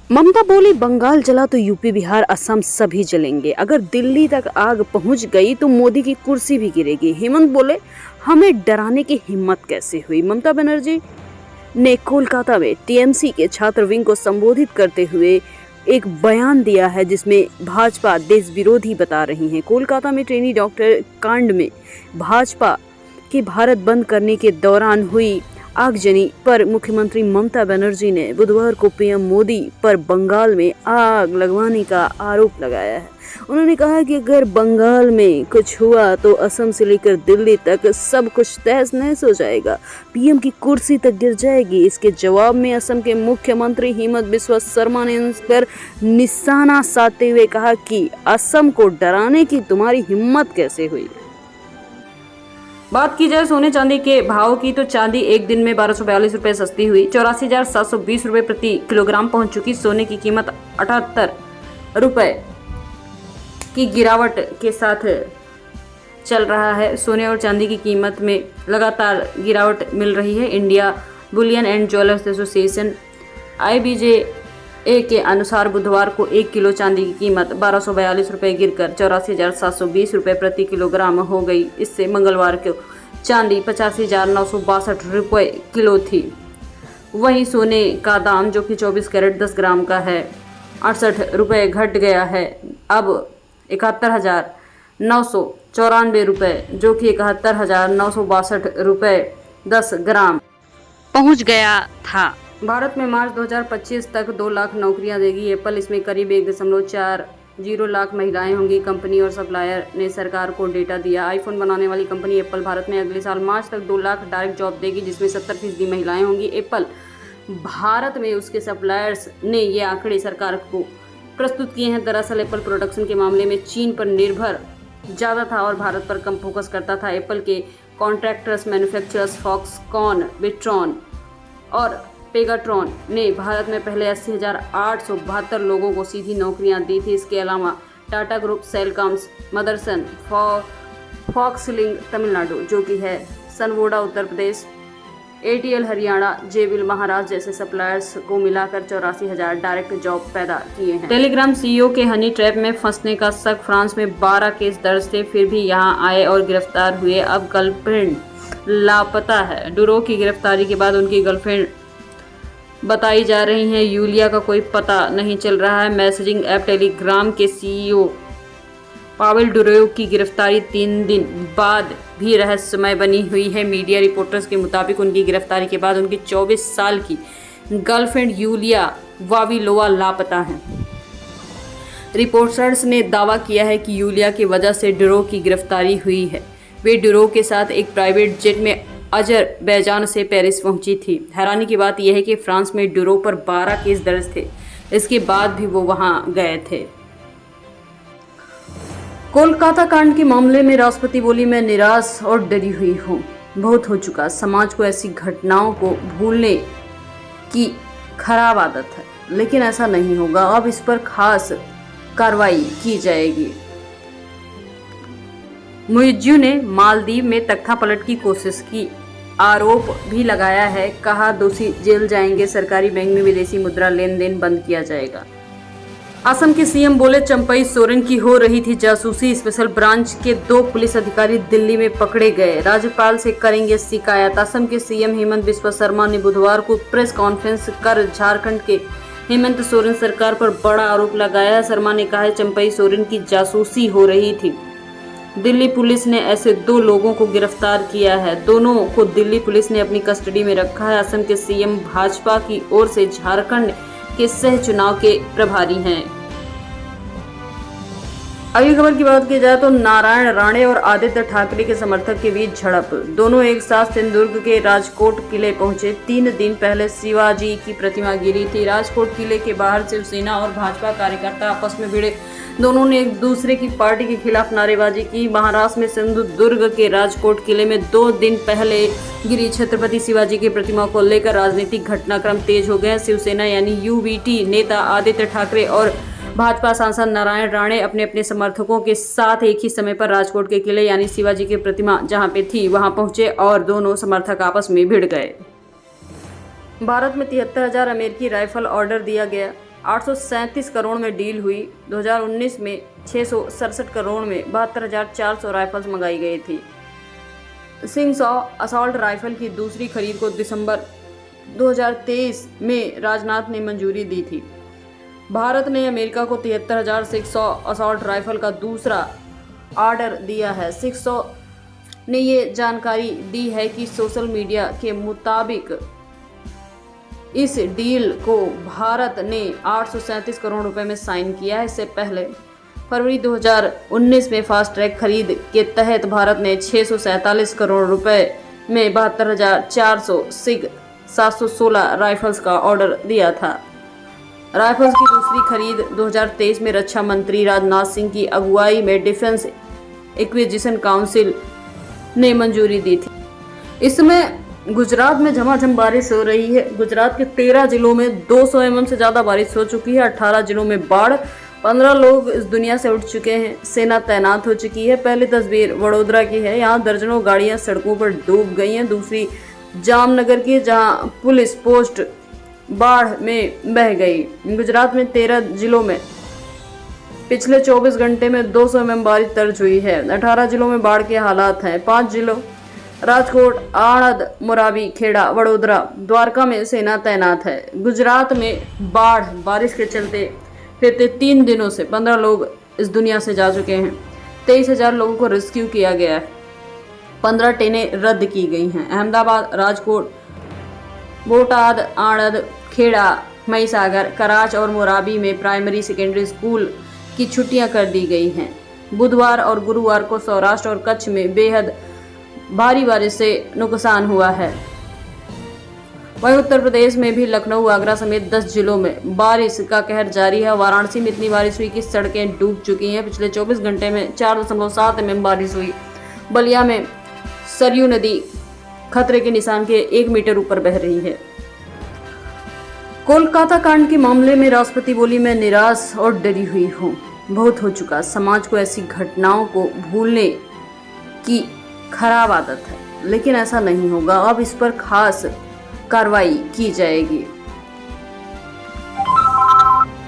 ममता बोली बंगाल जला तो यूपी बिहार असम सभी जलेंगे, अगर दिल्ली तक आग पहुंच गई तो मोदी की कुर्सी भी गिरेगी। हेमंत बोले हमें डराने की हिम्मत कैसे हुई। ममता बनर्जी ने कोलकाता में टीएमसी के छात्र विंग को संबोधित करते हुए एक बयान दिया है जिसमें भाजपा देश विरोधी बता रही है। कोलकाता में ट्रेनी डॉक्टर कांड में भाजपा के भारत बंद करने के दौरान हुई आगजनी पर मुख्यमंत्री ममता बनर्जी ने बुधवार को पीएम मोदी पर बंगाल में आग लगवाने का आरोप लगाया है। उन्होंने कहा कि अगर बंगाल में कुछ हुआ तो असम से लेकर दिल्ली तक सब कुछ तहस नहस हो जाएगा, पीएम की कुर्सी तक गिर जाएगी। इसके जवाब में असम के मुख्यमंत्री हेमंत बिस्वा शर्मा ने उन पर निशाना साधते हुए कहा कि असम को डराने की तुम्हारी हिम्मत कैसे हुई। बात की जाए सोने चांदी के भाव की तो चांदी एक दिन में 1242 रुपए सस्ती हुई, 84,720 रुपए प्रति किलोग्राम पहुंच चुकी। सोने की कीमत 78 रुपए की गिरावट के साथ चल रहा है। सोने और चांदी की कीमत में लगातार गिरावट मिल रही है। India Boolean and jewellers association IBJA के अनुसार बुधवार को 1 किलो चांदी की कीमत 1242 रुपये गिरकर 84,720 रुपये प्रति किलोग्राम हो गई। इससे मंगलवार को चांदी 85,962 रुपये किलो थी। वहीं सोने का दाम जो कि 24 कैरेट 10 ग्राम का है 68 रुपये घट गया है, अब 71,994 रुपये जो कि 71,962 रुपये 10 ग्राम पहुंच गया था। भारत में मार्च 2025 तक 2 लाख नौकरियां देगी एप्पल। इसमें करीब 1.40 लाख महिलाएं होंगी। कंपनी और सप्लायर ने सरकार को डेटा दिया। आईफोन बनाने वाली कंपनी एप्पल भारत में अगले साल मार्च तक 2 लाख डायरेक्ट जॉब देगी, जिसमें 70% महिलाएं होंगी। एप्पल भारत में उसके सप्लायर्स ने ये आंकड़े सरकार को प्रस्तुत किए हैं। दरअसल एप्पल प्रोडक्शन के मामले में चीन पर निर्भर ज़्यादा था और भारत पर कम फोकस करता था। एप्पल के कॉन्ट्रैक्टर्स मैन्युफैक्चरर्स फॉक्सकॉन, विट्रॉन और पेगाट्रॉन ने भारत में पहले 80,872 लोगों को सीधी नौकरियां दी थी। इसके अलावा टाटा ग्रुप, सेलकॉम्स, मदरसन, फॉक्सलिंग तमिलनाडु जो कि है, सनवोडा उत्तर प्रदेश, ATL हरियाणा, जेबिल महाराष्ट्र जैसे सप्लायर्स को मिलाकर 84,000 डायरेक्ट जॉब पैदा किए हैं। टेलीग्राम CEO के हनी ट्रैप में फंसने का शक, फ्रांस में 12 केस दर्ज थे, फिर भी यहां आए और गिरफ्तार हुए। अब गर्लफ्रेंड लापता है। डुरो की गिरफ्तारी के बाद उनकी गर्लफ्रेंड बताई जा रही है यूलिया का कोई पता नहीं चल रहा है। मैसेजिंग ऐप टेलीग्राम के CEO पावेल डुरोव की गिरफ्तारी 3 दिन बाद भी रहस्यमय बनी हुई है। मीडिया रिपोर्टर्स के मुताबिक उनकी गिरफ्तारी के बाद उनकी 24 साल की गर्लफ्रेंड यूलिया वाविलोवा लापता है। रिपोर्टर्स ने दावा किया है कि यूलिया की वजह से डुरोव की गिरफ्तारी हुई है। वे डुरोव के साथ एक प्राइवेट जेट में अजरबैजान से पेरिस पहुंची थी। हैरानी की बात यह है कि फ्रांस में डुरोव पर 12 केस दर्ज थे, इसके बाद भी वो वहां गए थे। कोलकाता कांड के मामले में राष्ट्रपति बोली, मैं निराश और डरी हुई हूँ, बहुत हो चुका। समाज को ऐसी घटनाओं को भूलने की खराब आदत है, लेकिन ऐसा नहीं होगा। अब इस पर खास कार्रवाई की जाएगी। मुइज्जू ने मालदीव में तख्तापलट की कोशिश की आरोप भी लगाया है। कहा दोषी जेल जाएंगे, सरकारी बैंक में विदेशी मुद्रा लेन देन बंद किया जाएगा। असम के CM बोले चंपई सोरेन की हो रही थी जासूसी, स्पेशल ब्रांच के 2 पुलिस अधिकारी दिल्ली में पकड़े गए, राज्यपाल से करेंगे शिकायत। असम के CM हेमंत बिस्वा शर्मा ने बुधवार को प्रेस कॉन्फ्रेंस कर झारखंड के हेमंत सोरेन सरकार पर बड़ा आरोप लगाया। शर्मा ने कहा चंपई सोरेन की जासूसी हो रही थी। दिल्ली पुलिस ने ऐसे 2 लोगों को गिरफ्तार किया है। दोनों को दिल्ली पुलिस ने अपनी कस्टडी में रखा है। असम के CM भाजपा की ओर से झारखंड के सह चुनाव के प्रभारी हैं। अगली खबर की बात की जाए तो नारायण राणे और आदित्य ठाकरे के समर्थक के बीच झड़प। दोनों एक साथ सिंधुदुर्ग के राजकोट किले पहुंचे। 3 दिन पहले शिवाजी की प्रतिमा गिरी थी। राजकोट किले के बाहर शिवसेना और भाजपा कार्यकर्ता आपस में भिड़े। दोनों ने एक दूसरे की पार्टी के खिलाफ नारेबाजी की। महाराष्ट्र में सिंधुदुर्ग के राजकोट किले में 2 दिन पहले गिरी छत्रपति शिवाजी की प्रतिमा को लेकर राजनीतिक घटनाक्रम तेज हो गए। शिवसेना यानी UBT नेता आदित्य ठाकरे और भाजपा सांसद नारायण राणे अपने अपने समर्थकों के साथ एक ही समय पर राजकोट के किले यानी शिवाजी की प्रतिमा जहां पे थी वहां पहुंचे और दोनों समर्थक आपस में भिड़ गए। भारत में 73,000 अमेरिकी राइफल ऑर्डर दिया गया। 837 करोड़ में डील हुई। 2019 में 667 करोड़ में 72,400 राइफल्स मंगाई गई थी। सिंह असॉल्ट राइफल की दूसरी खरीद को दिसंबर 2023 में राजनाथ ने मंजूरी दी थी। भारत ने अमेरिका को 73,600 असॉल्ट राइफल का दूसरा ऑर्डर दिया है। 600 ने ये जानकारी दी है कि सोशल मीडिया के मुताबिक इस डील को भारत ने 837 करोड़ रुपए में साइन किया है। इससे पहले फरवरी 2019 में फास्ट ट्रैक खरीद के तहत भारत ने 647 करोड़ रुपए में 72,400 सिग 716 राइफल्स का ऑर्डर दिया था। राइफल्स की दूसरी खरीद 2023 में रक्षा मंत्री राजनाथ सिंह की अगुवाई में डिफेंस एक्विजिशन काउंसिल ने मंजूरी दी थी। इस समय गुजरात में झमाझम बारिश हो रही है। गुजरात के 13 जिलों में 200 mm से ज़्यादा बारिश हो चुकी है। 18 जिलों में बाढ़, 15 लोग इस दुनिया से उठ चुके हैं। सेना तैनात हो चुकी है। पहली तस्वीर वडोदरा की है। यहाँ दर्जनों गाड़ियाँ सड़कों पर डूब गई हैं। दूसरी जामनगर की, जहाँ पुलिस पोस्ट बाढ़ में बह गई। गुजरात में 13 जिलों में पिछले 24 घंटे में 200 mm बारिश दर्ज हुई है। 18 जिलों में बाढ़ के हालात हैं। 5 जिलों राजकोट, आणंद, मोराबी, खेड़ा, वडोदरा, द्वारका में सेना तैनात है। गुजरात में बारिश के चलते पिछले 3 दिनों से 15 लोग इस दुनिया से जा चुके हैं। 23,000 लोगों को रेस्क्यू किया गया है। 15 ट्रेनें रद्द की गई हैं। अहमदाबाद, राजकोट, बोटाद, आणंद, खेड़ा, महिसागर, कराच और मोराबी में प्राइमरी सेकेंडरी स्कूल की छुट्टियां कर दी गई हैं। बुधवार और गुरुवार को सौराष्ट्र और कच्छ में बेहद भारी बारिश से नुकसान हुआ है। वहीं उत्तर प्रदेश में भी लखनऊ, आगरा समेत 10 जिलों में बारिश का कहर जारी है। वाराणसी में इतनी बारिश हुई कि सड़कें डूब चुकी हैं। पिछले 24 घंटे में 4.7 mm बारिश हुई। बलिया में सरयू नदी खतरे के निशान के 1 मीटर ऊपर बह रही है। कोलकाता कांड के मामले में राष्ट्रपति बोली, मैं निराश और डरी हुई हूँ। बहुत हो चुका। समाज को ऐसी घटनाओं को भूलने की खराब आदत है, लेकिन ऐसा नहीं होगा। अब इस पर खास कार्रवाई की जाएगी।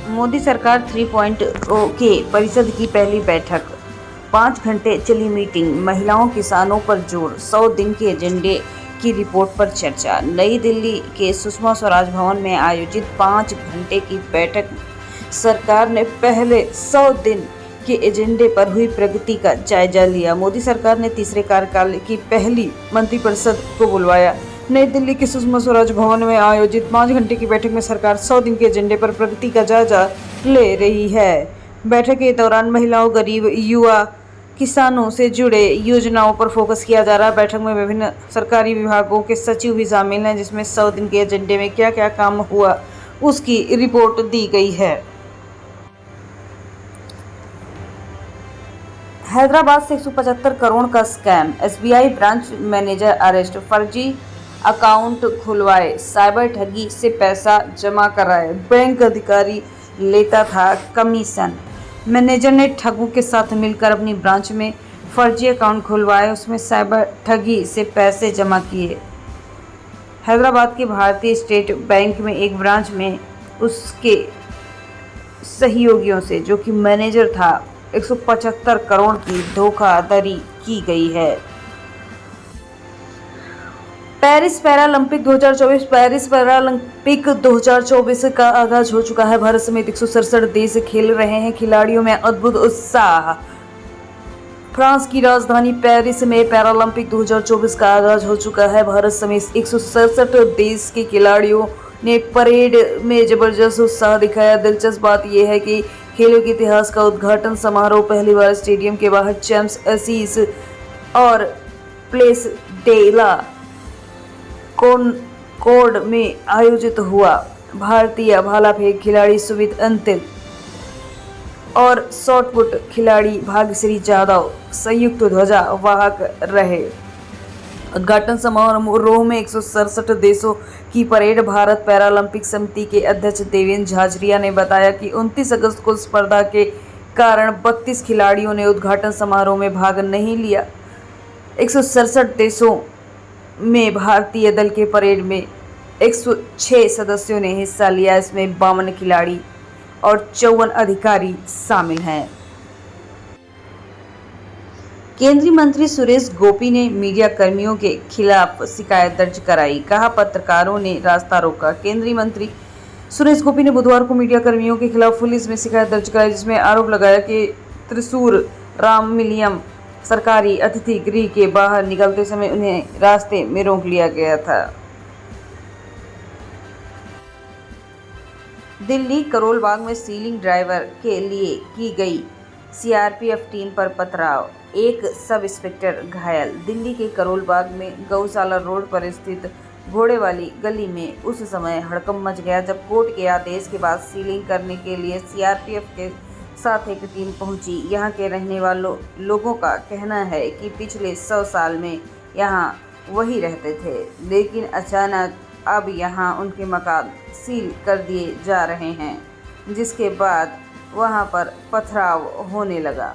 मोदी सरकार 3.0 के परिषद की पहली बैठक, 5 घंटे चली मीटिंग, महिलाओं किसानों पर जोर, 100 दिन के एजेंडे की रिपोर्ट पर चर्चा। नई दिल्ली के सुषमा स्वराज भवन में आयोजित 5 घंटे की बैठक सरकार ने पहले 100 दिन के एजेंडे पर हुई प्रगति का जायजा लिया। मोदी सरकार ने तीसरे कार्यकाल की पहली मंत्रिपरिषद को बुलवाया। नई दिल्ली के सुषमा स्वराज भवन में आयोजित 5 घंटे की बैठक में सरकार 100 दिन के एजेंडे पर प्रगति का जायजा ले रही है। बैठक के दौरान महिलाओं, गरीब, युवा, किसानों से जुड़े योजनाओं पर फोकस किया जा रहा है। बैठक में विभिन्न सरकारी विभागों के सचिव भी शामिल हैं, जिसमें 100 दिन के एजेंडे में क्या क्या काम हुआ उसकी रिपोर्ट दी गई है। हैदराबाद से 175 करोड़ का scam, SBI branch manager arrest, फर्जी अकाउंट खुलवाए, साइबर ठगी से पैसा जमा कराए, बैंक अधिकारी लेता था कमीशन। मैनेजर ने ठगों के साथ मिलकर अपनी ब्रांच में फर्जी अकाउंट खुलवाए, उसमें साइबर ठगी से पैसे जमा किए। हैदराबाद के भारतीय स्टेट बैंक में एक ब्रांच में उसके सहयोगियों से, जो कि मैनेजर था, 175 करोड़ की धोखाधड़ी की गई है। पेरिस पैरालंपिक 2024 पेरिस पैरालंपिक 2024 का आगाज हो चुका है। भारत समेत 167 देश खेल रहे हैं। खिलाड़ियों में अद्भुत उत्साह। फ्रांस की राजधानी पेरिस में पैरालंपिक 2024 का आगाज हो चुका है। भारत समेत 167 देश के खिलाड़ियों ने परेड में जबरदस्त उत्साह दिखाया। दिलचस्प बात यह है कि खेलों के इतिहास का उद्घाटन समारोह पहली बार स्टेडियम के बाहर चैंप्स एसीज और प्लेस डे ला कॉन्कॉर्ड में आयोजित हुआ। भारतीय भाला फेंक खिलाड़ी सुमित अंतिल और शॉटपुट खिलाड़ी भाग्यश्री जाधव संयुक्त ध्वजा वाहक रहे। उद्घाटन समारोह में 167 देशों की परेड। भारत पैरालंपिक समिति के अध्यक्ष देवेंद्र झाझरिया ने बताया कि 29 अगस्त को स्पर्धा के कारण 32 खिलाड़ियों ने उद्घाटन समारोह में भाग नहीं लिया। 167 देशों में भारतीय दल के परेड में 106 सदस्यों ने हिस्सा लिया। इसमें 52 खिलाड़ी और 54 अधिकारी शामिल हैं। केंद्रीय मंत्री सुरेश गोपी ने मीडिया कर्मियों के खिलाफ शिकायत दर्ज कराई। कहा, पत्रकारों ने रास्ता रोका। केंद्रीय मंत्री सुरेश गोपी ने बुधवार को मीडिया कर्मियों के खिलाफ पुलिस में शिकायत दर्ज कराई, जिसमें आरोप लगाया कि त्रिशूर राममिलियम सरकारी अतिथि गृह के बाहर निकलते समय उन्हें रास्ते में रोक लिया गया था। दिल्ली करोलबाग में सीलिंग ड्राइवर के लिए की गई सीआरपीएफ टीम पर पथराव, एक सब इंस्पेक्टर घायल। दिल्ली के करोलबाग में गौशाला रोड पर स्थित घोड़े वाली गली में उस समय हड़कंप मच गया जब कोर्ट के आदेश के बाद सीलिंग करने के लिए सीआरपीएफ के साथ एक टीम पहुंची। यहां के रहने वालों लोगों का कहना है कि पिछले 100 साल में यहां वही रहते थे, लेकिन अचानक अब यहां उनके मकान सील कर दिए जा रहे हैं, जिसके बाद वहां पर पथराव होने लगा।